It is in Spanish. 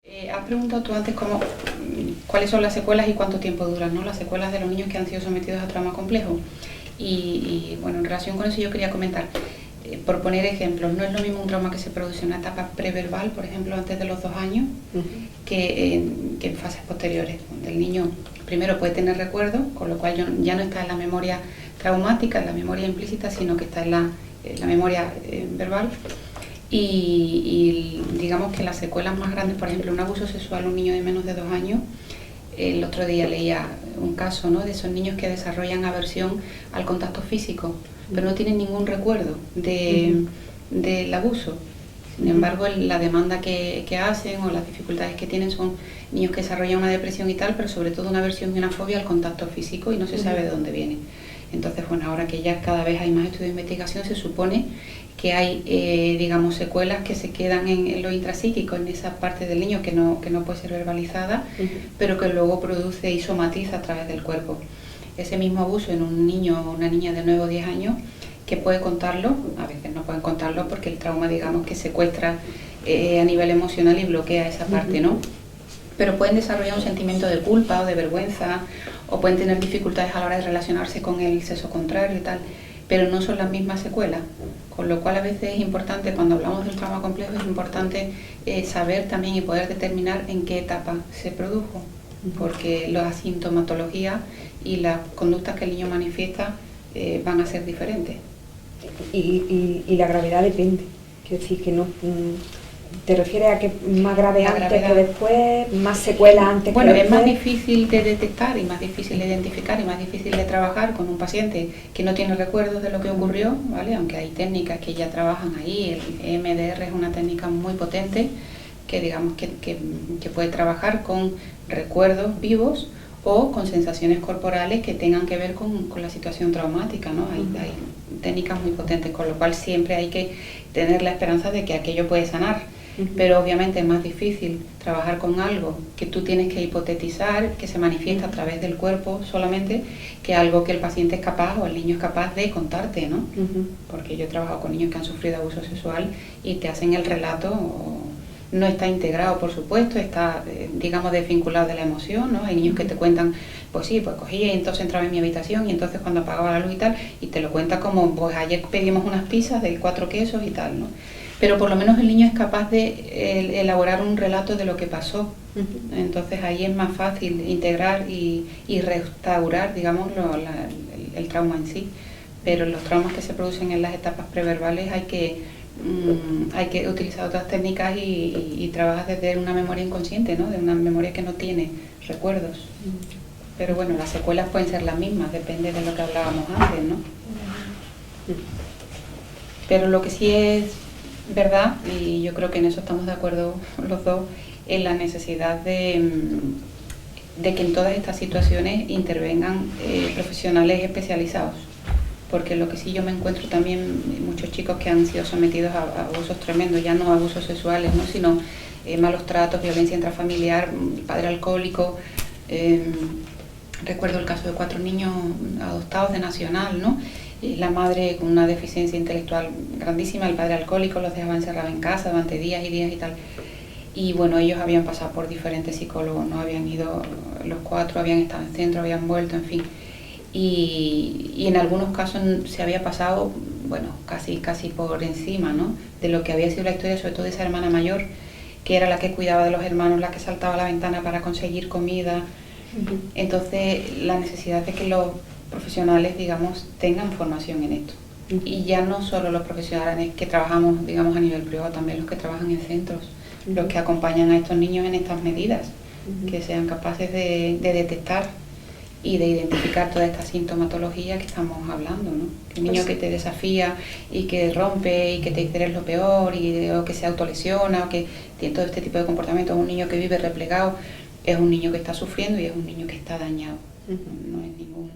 Has preguntado tú antes cuáles son las secuelas y cuánto tiempo duran, ¿no? Las secuelas de los niños que han sido sometidos a trauma complejo. Bueno, en relación con eso yo quería comentar, por poner ejemplos, no es lo mismo un trauma que se produce en una etapa preverbal, por ejemplo, antes de los 2 años, que en fases posteriores, donde el niño primero puede tener recuerdos, con lo cual ya no está en la memoria traumática, en la memoria implícita, sino que está en la memoria verbal. Y digamos que las secuelas más grandes, por ejemplo, un abuso sexual a un niño de menos de 2 años, el otro día leía un caso, ¿no?, de esos niños que desarrollan aversión al contacto físico, pero no tienen ningún recuerdo del abuso. Sin embargo, la demanda que hacen o las dificultades que tienen son niños que desarrollan una depresión y tal, pero sobre todo una aversión y una fobia al contacto físico y no se sabe de dónde viene. Entonces, bueno, ahora que ya cada vez hay más estudios de investigación, se supone que hay, digamos, secuelas que se quedan en lo intrapsíquico, en esa parte del niño que no puede ser verbalizada, pero que luego produce y somatiza a través del cuerpo. Ese mismo abuso en un niño o una niña de 9 o 10 años, que puede contarlo, a veces no pueden contarlo porque el trauma, digamos, que secuestra a nivel emocional y bloquea esa parte, ¿no? Pero pueden desarrollar un sentimiento de culpa o de vergüenza, o pueden tener dificultades a la hora de relacionarse con el sexo contrario y tal, pero no son las mismas secuelas, con lo cual a veces es importante, cuando hablamos del trauma complejo, es importante saber también y poder determinar en qué etapa se produjo, porque la sintomatología y las conductas que el niño manifiesta van a ser diferentes. Y la gravedad depende, quiero decir que no... ¿Te refieres a que más grave antes que después, más secuelas antes que después? Bueno, es más difícil de detectar y más difícil de identificar y más difícil de trabajar con un paciente que no tiene recuerdos de lo que ocurrió, ¿vale? Aunque hay técnicas que ya trabajan ahí, el EMDR es una técnica muy potente que digamos que puede trabajar con recuerdos vivos o con sensaciones corporales que tengan que ver con la situación traumática, ¿no? Hay técnicas muy potentes, con lo cual siempre hay que tener la esperanza de que aquello puede sanar. Pero obviamente es más difícil trabajar con algo que tú tienes que hipotetizar, que se manifiesta a través del cuerpo solamente, que algo que el paciente es capaz o el niño es capaz de contarte, ¿no? Porque yo he trabajado con niños que han sufrido abuso sexual y te hacen el relato, no está integrado, por supuesto, está, digamos, desvinculado de la emoción, ¿no? Hay niños que te cuentan, pues sí, pues cogía y entonces entraba en mi habitación y entonces cuando apagaba la luz y tal, y te lo cuenta como, pues ayer pedimos unas pizzas de 4 quesos y tal, ¿no? Pero por lo menos el niño es capaz de elaborar un relato de lo que pasó. Entonces ahí es más fácil integrar y restaurar, digamos, el trauma en sí. Pero los traumas que se producen en las etapas preverbales hay que utilizar otras técnicas y trabajar desde una memoria inconsciente, ¿no? De una memoria que no tiene recuerdos. Pero bueno, las secuelas pueden ser las mismas, depende de lo que hablábamos antes, ¿no? Pero lo que sí es verdad, y yo creo que en eso estamos de acuerdo los dos, es la necesidad de que en todas estas situaciones intervengan profesionales especializados. Porque lo que sí yo me encuentro también, muchos chicos que han sido sometidos a abusos tremendos, ya no abusos sexuales, ¿no?, sino malos tratos, violencia intrafamiliar, padre alcohólico. Recuerdo el caso de 4 niños adoptados de Nacional, ¿no? La madre con una deficiencia intelectual grandísima, el padre alcohólico, los dejaba encerrados en casa durante días y días y tal. Y bueno, ellos habían pasado por diferentes psicólogos, ¿no? Habían ido, los 4 habían estado en centro, habían vuelto, en fin. Y en algunos casos se había pasado, bueno, casi por encima, ¿no?, de lo que había sido la historia, sobre todo de esa hermana mayor, que era la que cuidaba de los hermanos, la que saltaba a la ventana para conseguir comida. Entonces, la necesidad de que los profesionales, digamos, tengan formación en esto. Y ya no solo los profesionales que trabajamos, digamos, a nivel privado, también los que trabajan en centros, los que acompañan a estos niños en estas medidas, que sean capaces de detectar y de identificar toda esta sintomatología que estamos hablando, ¿no? Que un niño que te desafía y que rompe y que te dice eres lo peor o que se autolesiona o que tiene todo este tipo de comportamientos, un niño que vive replegado, es un niño que está sufriendo y es un niño que está dañado. No es ningún